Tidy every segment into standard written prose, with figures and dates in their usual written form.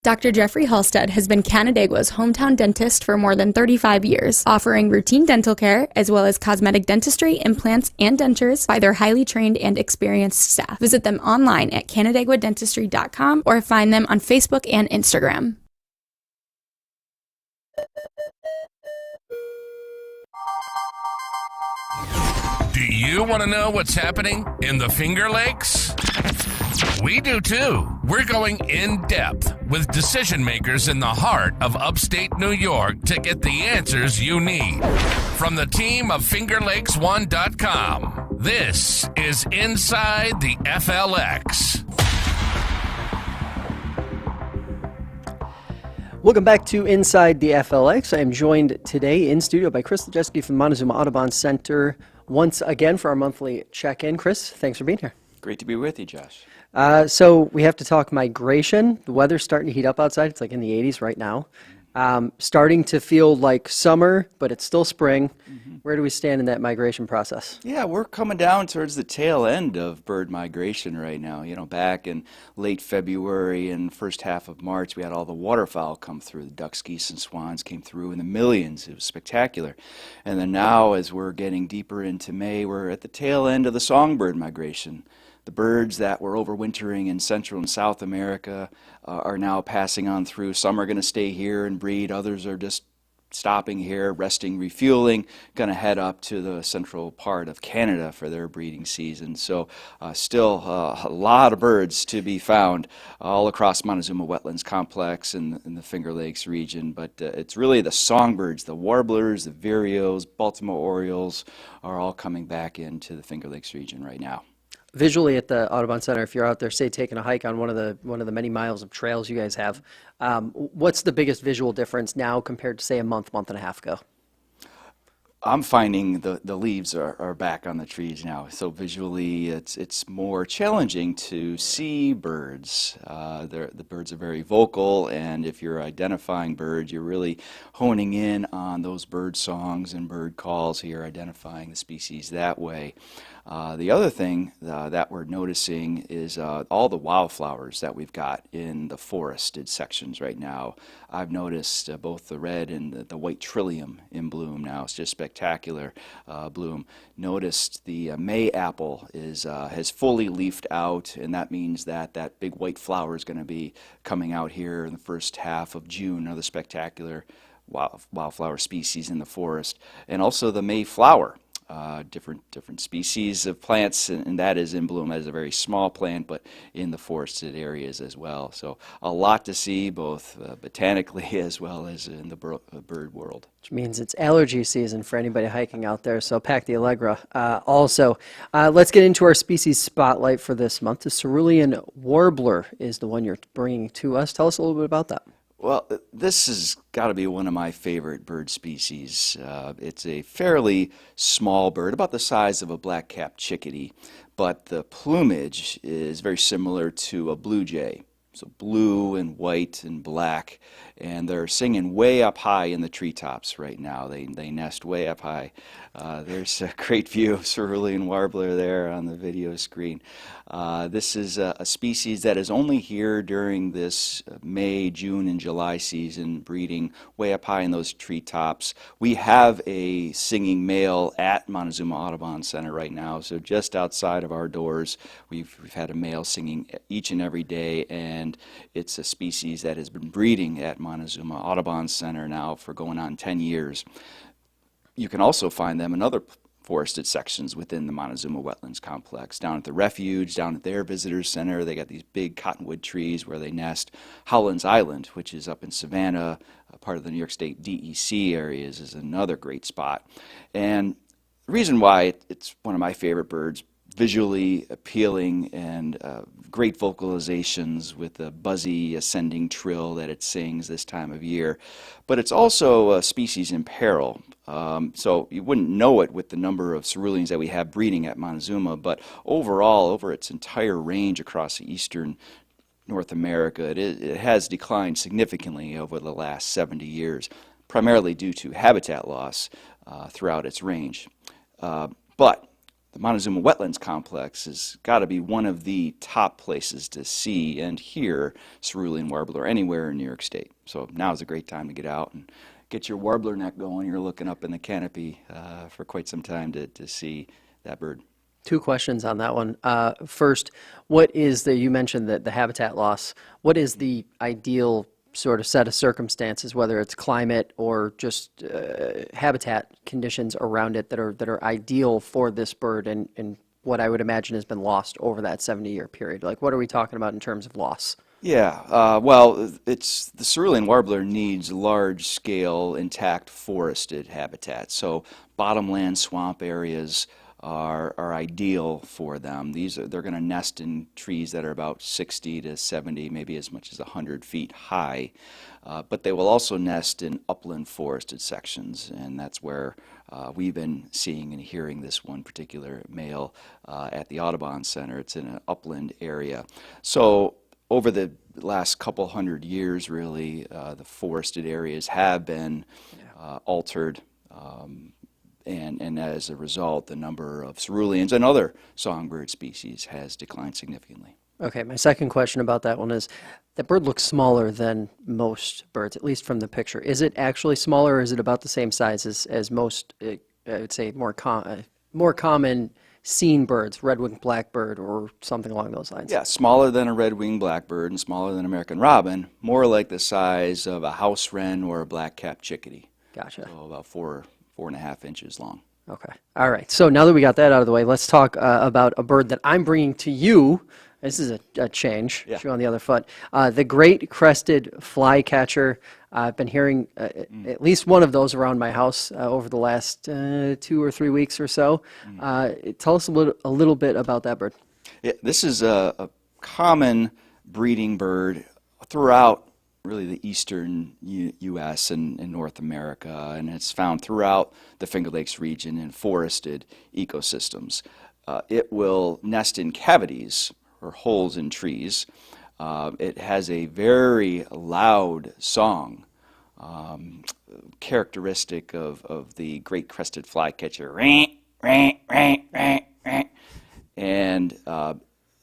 Dr. Jeffrey Halstead has been Canandaigua's hometown dentist for more than 35 years, offering routine dental care as well as cosmetic dentistry, implants, and dentures by their highly trained and experienced staff. Visit them online at canandaiguadentistry.com or find them on Facebook and Instagram. Do you want to know what's happening in the Finger Lakes? We do too. We're going in depth with decision makers in the heart of upstate New York to get the answers you need. From the team of FingerLakes1.com, this is Inside the FLX. Welcome back to Inside the FLX. I am joined today in studio by Chris Lajewski from Montezuma Audubon Center once again for our monthly check-in. Chris, thanks for being here. Great to be with you, Josh. So we have to talk migration. The weather's starting to heat up outside. It's like in the 80s right now. Starting to feel like summer, but it's still spring. Where do we stand in that migration process? Yeah, we're coming down towards the tail end of bird migration right now. You know, back in late February and first half of March, we had all the waterfowl come through. The ducks, geese, and swans came through in the millions. It was spectacular. And then now, as we're getting deeper into May, we're at the tail end of the songbird migration. The birds that were overwintering in Central and South America are now passing on through. Some are going to stay here and breed. Others are just stopping here, resting, refueling, going to head up to the central part of Canada for their breeding season. So still a lot of birds to be found all across Montezuma Wetlands Complex in the Finger Lakes region. But it's really the songbirds, the warblers, the vireos, Baltimore orioles are all coming back into the Finger Lakes region right now. Visually at the Audubon Center, if you're out there, say, taking a hike on one of the many miles of trails you guys have, what's the biggest visual difference now compared to, say, a month and a half ago? I'm finding the leaves are back on the trees now, so visually it's more challenging to see birds. The birds are very vocal, and if you're identifying birds, you're really honing in on those bird songs and bird calls here, identifying the species that way. The other thing that we're noticing is all the wildflowers that we've got in the forested sections right now. I've noticed both the red and the white trillium in bloom now. It's just spectacular bloom. Noticed the May apple has fully leafed out, and that means that big white flower is going to be coming out here in the first half of June. Another spectacular wildflower species in the forest. And also the May flower. Different species of plants, and that is in bloom. That is a very small plant, but in the forested areas as well. So a lot to see, both botanically as well as in the bird world. Which means it's allergy season for anybody hiking out there, so pack the Allegra. Also, let's get into our species spotlight for this month. The cerulean warbler is the one you're bringing to us. Tell us a little bit about that. Well, this has got to be one of my favorite bird species. It's a fairly small bird, about the size of a black-capped chickadee, but the plumage is very similar to a blue jay. So blue and white and black, and they're singing way up high in the treetops right now. They nest way up high. There's a great view of cerulean warbler there on the video screen. This is a species that is only here during this May, June, and July season, breeding way up high in those treetops. We have a singing male at Montezuma Audubon Center right now, so just outside of our doors, we've had a male singing each and every day, and it's a species that has been breeding at Montezuma Audubon Center now for going on 10 years. You can also find them in other forested sections within the Montezuma Wetlands Complex. Down at the refuge, down at their visitor center, they got these big cottonwood trees where they nest. Howland's Island, which is up in Savannah, part of the New York State DEC areas, is another great spot. And the reason why it's one of my favorite birds, visually appealing and great vocalizations with the buzzy ascending trill that it sings this time of year. But it's also a species in peril. So you wouldn't know it with the number of ceruleans that we have breeding at Montezuma, but overall, over its entire range across the eastern North America, it has declined significantly over the last 70 years, primarily due to habitat loss throughout its range. But the Montezuma Wetlands Complex has got to be one of the top places to see and hear cerulean warbler anywhere in New York State. So now is a great time to get out and get your warbler neck going. You're looking up in the canopy for quite some time to see that bird. Two questions on that one. First, you mentioned that the habitat loss, what is the ideal sort of set of circumstances, whether it's climate or just habitat conditions around it that are ideal for this bird and what I would imagine has been lost over that 70-year period? Like, what are we talking about in terms of loss? Yeah, well, it's the cerulean warbler needs large-scale, intact forested habitat. So bottomland swamp areas are ideal for them. They're going to nest in trees that are about 60 to 70, maybe as much as 100 feet high. But they will also nest in upland forested sections, and that's where we've been seeing and hearing this one particular male at the Audubon Center. It's in an upland area. So over the last couple hundred years, really, the forested areas have been altered. And as a result, the number of ceruleans and other songbird species has declined significantly. Okay, my second question about that one is, that bird looks smaller than most birds, at least from the picture. Is it actually smaller, or is it about the same size as most, I would say, more common seen birds, red-winged blackbird or something along those lines? Yeah, smaller than a red-winged blackbird and smaller than American robin, more like the size of a house wren or a black-capped chickadee. Gotcha. So about 4.5 inches long. Okay. All right. So now that we got that out of the way, let's talk about a bird that I'm bringing to you. This is a change. Yeah. Shoe on the other foot. The great crested flycatcher. I've been hearing at least one of those around my house over the last 2 or 3 weeks or so. Tell us a little bit about that bird. Yeah, this is a common breeding bird throughout really the eastern U.S. and North America, and it's found throughout the Finger Lakes region in forested ecosystems. It will nest in cavities or holes in trees. It has a very loud song, characteristic of the great crested flycatcher, and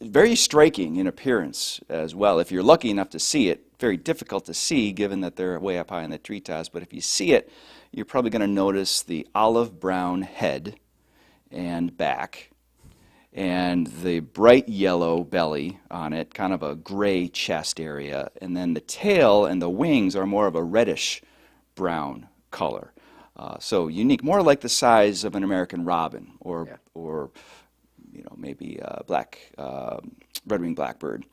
very striking in appearance as well. If you're lucky enough to see it, very difficult to see given that they're way up high in the treetops, but if you see it, you're probably going to notice the olive brown head and back, and the bright yellow belly on it, kind of a gray chest area, and then the tail and the wings are more of a reddish brown color. So unique, more like the size of an American robin or maybe a red-winged blackbird.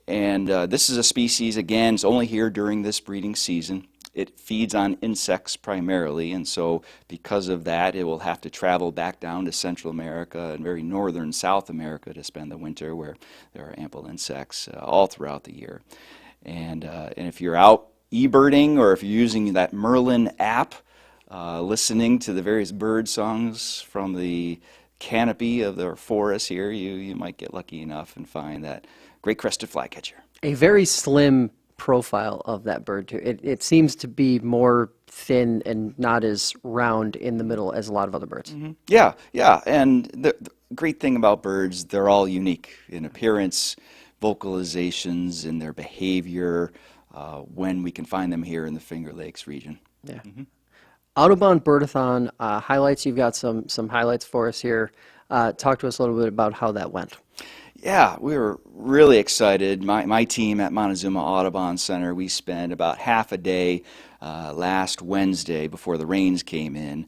And this is a species, again, it's only here during this breeding season. It feeds on insects primarily, and so because of that, it will have to travel back down to Central America and very northern South America to spend the winter, where there are ample insects all throughout the year. And if you're out e-birding, or if you're using that Merlin app, listening to the various bird songs from the canopy of the forest here, you might get lucky enough and find that great crested flycatcher. A very slim profile of that bird too. It seems to be more thin and not as round in the middle as a lot of other birds. Mm-hmm. Yeah, and the great thing about birds, they're all unique in appearance, vocalizations, and their behavior when we can find them here in the Finger Lakes region. Yeah. Mm-hmm. Audubon Birdathon highlights. You've got some highlights for us here. Talk to us a little bit about how that went. Yeah, we were really excited. My team at Montezuma Audubon Center, we spent about half a day last Wednesday before the rains came in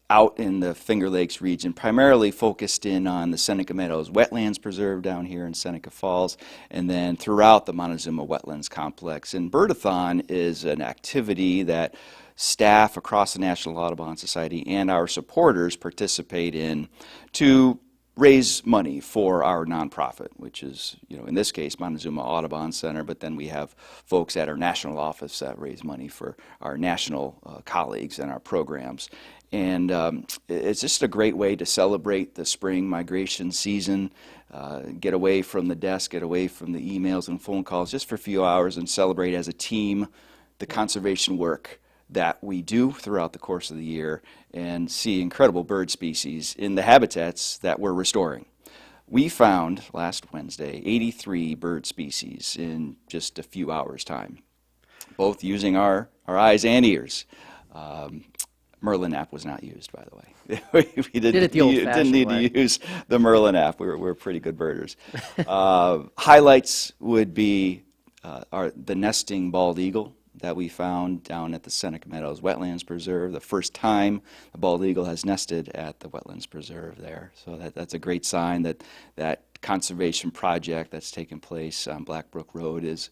out in the Finger Lakes region, primarily focused in on the Seneca Meadows Wetlands Preserve down here in Seneca Falls, and then throughout the Montezuma Wetlands Complex. And Birdathon is an activity that staff across the National Audubon Society and our supporters participate in to raise money for our nonprofit, which is, in this case, Montezuma Audubon Center, but then we have folks at our national office that raise money for our national colleagues and our programs. And it's just a great way to celebrate the spring migration season, get away from the desk, get away from the emails and phone calls just for a few hours and celebrate as a team the conservation work that we do throughout the course of the year and see incredible bird species in the habitats that we're restoring. We found last Wednesday 83 bird species in just a few hours' time, both using our eyes and ears. Merlin app was not used, by the way. We Did it the old-fashioned didn't need way. to use the Merlin app. We're pretty good birders. Highlights would be the nesting bald eagle that we found down at the Seneca Meadows Wetlands Preserve. The first time a bald eagle has nested at the Wetlands Preserve there. So that's a great sign that that conservation project that's taken place on Blackbrook Road has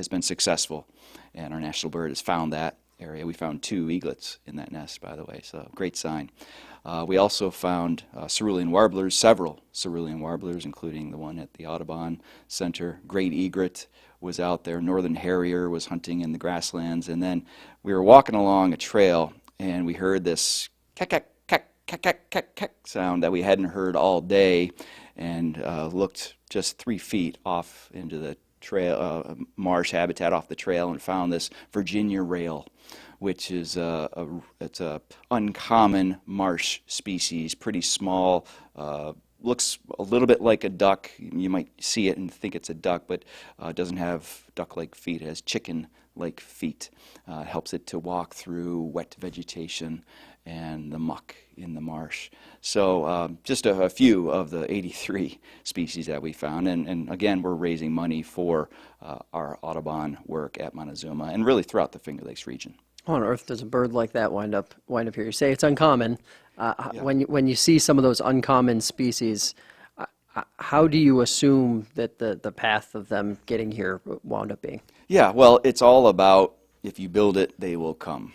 been successful, and our national bird has found that area. We found 2 eaglets in that nest, by the way, so great sign. We also found cerulean warblers, several cerulean warblers, including the one at the Audubon Center. Great egret was out there. Northern harrier was hunting in the grasslands. And then we were walking along a trail, and we heard this kek, sound that we hadn't heard all day, and looked just 3 feet off into the trail, marsh habitat off the trail, and found this Virginia rail, which is it's a uncommon marsh species, pretty small, looks a little bit like a duck. You might see it and think it's a duck, but it doesn't have duck-like feet. It has chicken-like feet. Helps it to walk through wet vegetation and the muck in the marsh. So just a few of the 83 species that we found. And again, we're raising money for our Audubon work at Montezuma and really throughout the Finger Lakes region. How on earth does a bird like that wind up here? You say it's uncommon. When you see some of those uncommon species, how do you assume that the path of them getting here wound up being? Yeah, well, it's all about if you build it, they will come.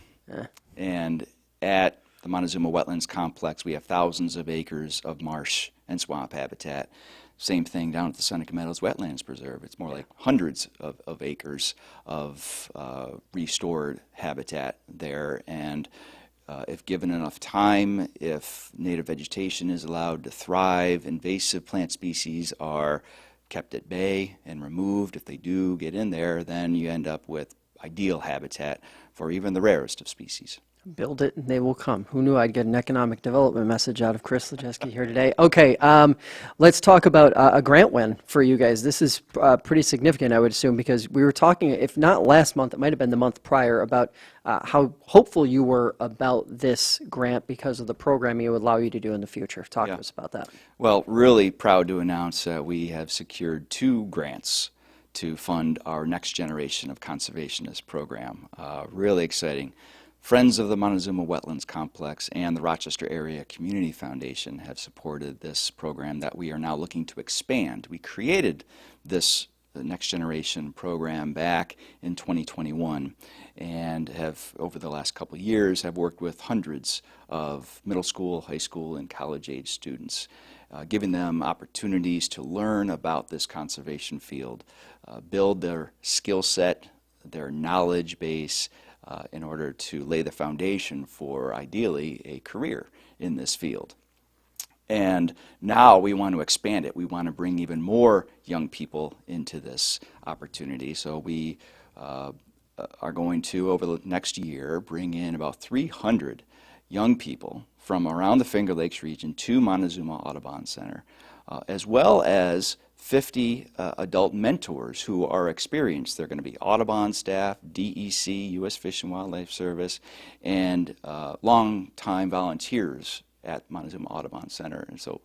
And at the Montezuma Wetlands Complex, we have thousands of acres of marsh and swamp habitat. Same thing down at the Seneca Meadows Wetlands Preserve. It's more like hundreds of acres of restored habitat there. And if given enough time, if native vegetation is allowed to thrive, invasive plant species are kept at bay and removed. If they do get in there, then you end up with ideal habitat for even the rarest of species. Build it and they will come. Who knew I'd get an economic development message out of Chris Lajewski here today? Okay, let's talk about a grant win for you guys. This is pretty significant, I would assume, because we were talking, if not last month, it might have been the month prior, about how hopeful you were about this grant because of the programming it would allow you to do in the future. Talk to us about that. Well, really proud to announce that we have secured 2 grants to fund our next generation of conservationist program. Really exciting. Friends of the Montezuma Wetlands Complex and the Rochester Area Community Foundation have supported this program that we are now looking to expand. We created this Next Generation program back in 2021 and have, over the last couple of years, have worked with hundreds of middle school, high school, and college-age students, giving them opportunities to learn about this conservation field, build their skill set, their knowledge base, in order to lay the foundation for, ideally, a career in this field. And now we want to expand it. We want to bring even more young people into this opportunity. So we are going to, over the next year, bring in about 300 young people from around the Finger Lakes region to Montezuma Audubon Center, as well as 50 adult mentors who are experienced. They're going to be Audubon staff, DEC, U.S. Fish and Wildlife Service, and long-time volunteers at Montezuma Audubon Center. And so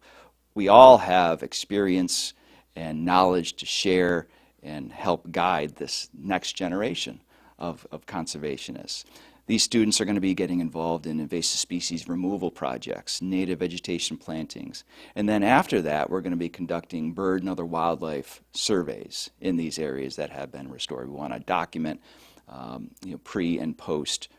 we all have experience and knowledge to share and help guide this next generation of conservationists. These students are going to be getting involved in invasive species removal projects, native vegetation plantings, and then after that we're going to be conducting bird and other wildlife surveys in these areas that have been restored. We want to document pre and post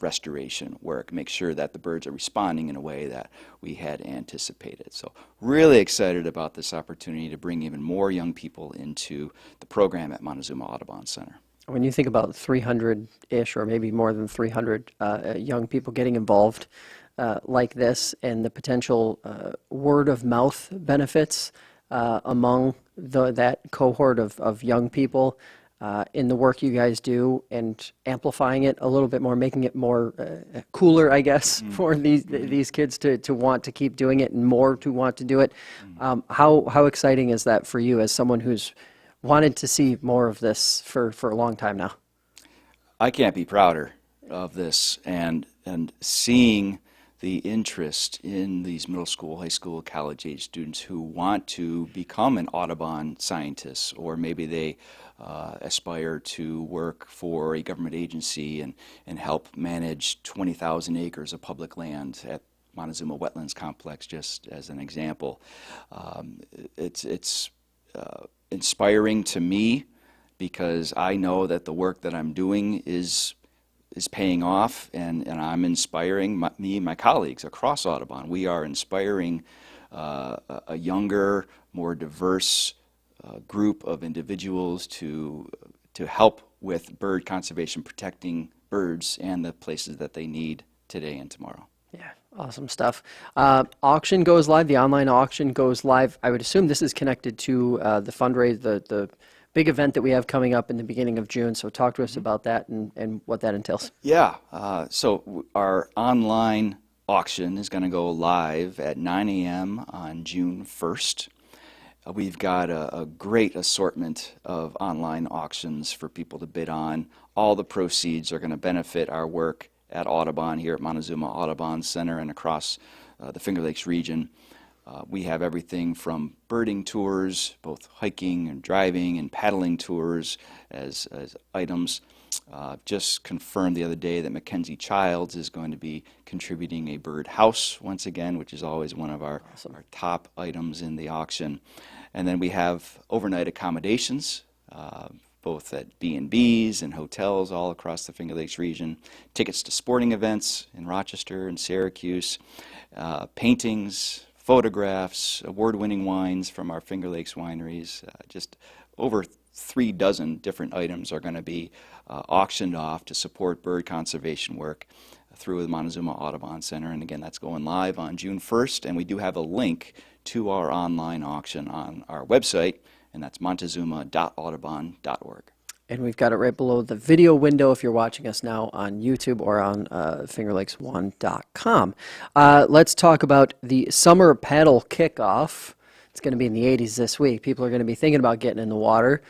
restoration work, make sure that the birds are responding in a way that we had anticipated. So really excited about this opportunity to bring even more young people into the program at Montezuma Audubon Center. When you think about 300-ish or maybe more than 300 young people getting involved like this and the potential word-of-mouth benefits among that cohort of young people, in the work you guys do and amplifying it a little bit more, making it more cooler, I guess, for these kids to want to keep doing it and more to want to do it. How exciting is that for you as someone who's wanted to see more of this for a long time now? I can't be prouder of this, and seeing the interest in these middle school, high school, college age students who want to become an Audubon scientist, or maybe they aspire to work for a government agency and help manage 20,000 acres of public land at Montezuma Wetlands Complex, just as an example. It's inspiring to me, because I know that the work that I'm doing is paying off, and I'm inspiring me and my colleagues across Audubon. We are inspiring a younger, more diverse group of individuals to help with bird conservation, protecting birds and the places that they need today and tomorrow. Yeah, awesome stuff. Auction goes live. The online auction goes live. I would assume this is connected to the fundraiser, the big event that we have coming up in the beginning of June. So talk to us about that and what that entails. Yeah, so our online auction is going to go live at 9 a.m. on June 1st. We've got a great assortment of online auctions for people to bid on. All the proceeds are going to benefit our work at Audubon here at Montezuma Audubon Center and across the Finger Lakes region. We have everything from birding tours, both hiking and driving and paddling tours as items. Just confirmed the other day that Mackenzie Childs is going to be contributing a bird house once again, which is always one of our top items in the auction. And then we have overnight accommodations, both at B&Bs and hotels all across the Finger Lakes region, tickets to sporting events in Rochester and Syracuse, paintings, photographs, award-winning wines from our Finger Lakes wineries. Just over 3 dozen different items are going to be auctioned off to support bird conservation work through the Montezuma Audubon Center. And again, that's going live on June 1st, and we do have a link to our online auction on our website, and that's montezuma.audubon.org. And we've got it right below the video window if you're watching us now on YouTube or on fingerlakes1.com. Let's talk about the summer paddle kickoff. It's going to be in the 80s this week. People are going to be thinking about getting in the water.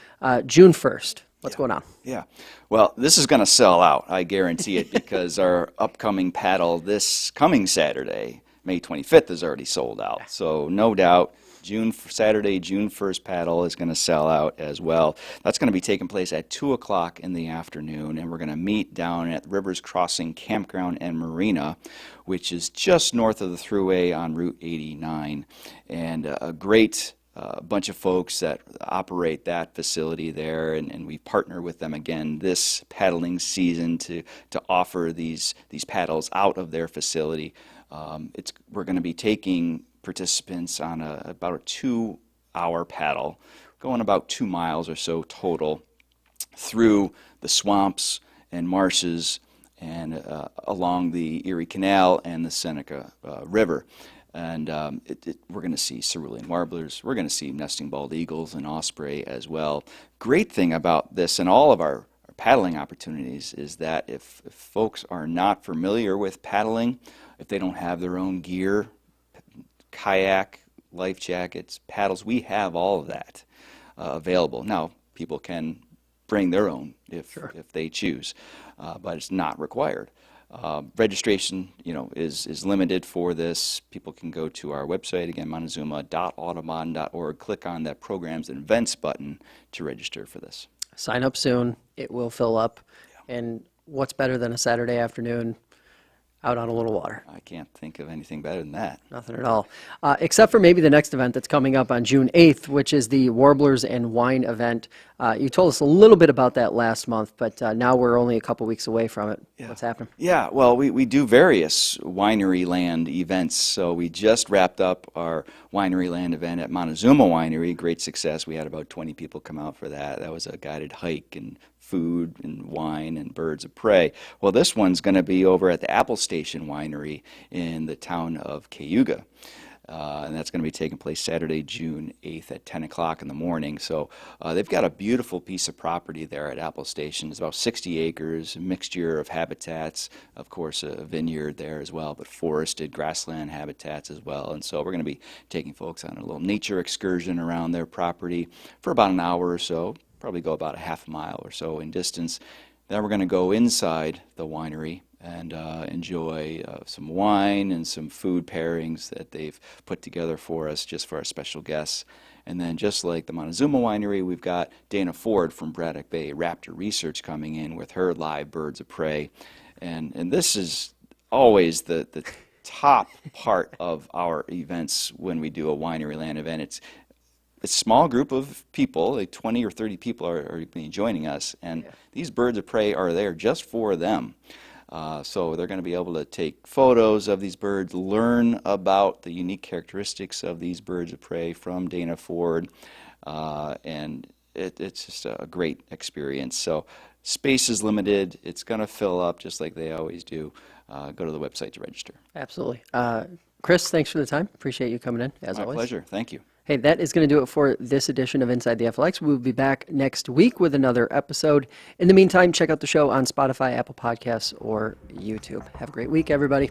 June 1st. What's going on? Yeah. Well, this is going to sell out. I guarantee it, because our upcoming paddle this coming Saturday, May 25th, is already sold out. So no doubt, Saturday, June 1st paddle is going to sell out as well. That's going to be taking place at 2 o'clock in the afternoon, and we're going to meet down at Rivers Crossing Campground and Marina, which is just north of the Thruway on Route 89. And a great bunch of folks that operate that facility there, and we partner with them again this paddling season to offer these paddles out of their facility. We're going to be taking participants on about a 2-hour paddle, going about 2 miles or so total through the swamps and marshes and along the Erie Canal and the Seneca River. And we're going to see cerulean warblers. We're going to see nesting bald eagles and osprey as well. Great thing about this and all of our paddling opportunities is that if folks are not familiar with paddling, if they don't have their own gear, kayak, life jackets, paddles, we have all of that available. Now, people can bring their own if they choose, but it's not required. Registration, is limited for this. People can go to our website, again, montezuma.audubon.org, click on that Programs and Events button to register for this. Sign up soon. It will fill up. Yeah. And what's better than a Saturday afternoon out on a little water? I can't think of anything better than that. Nothing at all. Except for maybe the next event that's coming up on June 8th, which is the Warblers and Wine event. You told us a little bit about that last month, but now we're only a couple weeks away from it. Yeah. What's happening? Yeah, well, we do various Winery Land events. So we just wrapped up our Winery Land event at Montezuma Winery. Great success. We had about 20 people come out for that. That was a guided hike and food and wine and birds of prey. Well, this one's going to be over at the Apple Station Winery in the town of Cayuga. and that's going to be taking place Saturday, June 8th at 10 o'clock in the morning. So they've got a beautiful piece of property there at Apple Station. It's about 60 acres, a mixture of habitats, of course a vineyard there as well, but forested grassland habitats as well. And so we're going to be taking folks on a little nature excursion around their property for about an hour or so, probably go about a half mile or so in distance. Then we're going to go inside the winery and enjoy some wine and some food pairings that they've put together for us just for our special guests. And then just like the Montezuma Winery, we've got Dana Ford from Braddock Bay Raptor Research coming in with her live birds of prey. And this is always the top part of our events when we do a Winery Land event. It's a small group of people, like 20 or 30 people are joining us, and these birds of prey are there just for them. So they're going to be able to take photos of these birds, learn about the unique characteristics of these birds of prey from Dana Ford, and it's just a great experience. So space is limited. It's going to fill up just like they always do. Go to the website to register. Absolutely. Chris, thanks for the time. Appreciate you coming in, as always. My pleasure. Thank you. Hey, that is going to do it for this edition of Inside the FLX. We'll be back next week with another episode. In the meantime, check out the show on Spotify, Apple Podcasts, or YouTube. Have a great week, everybody.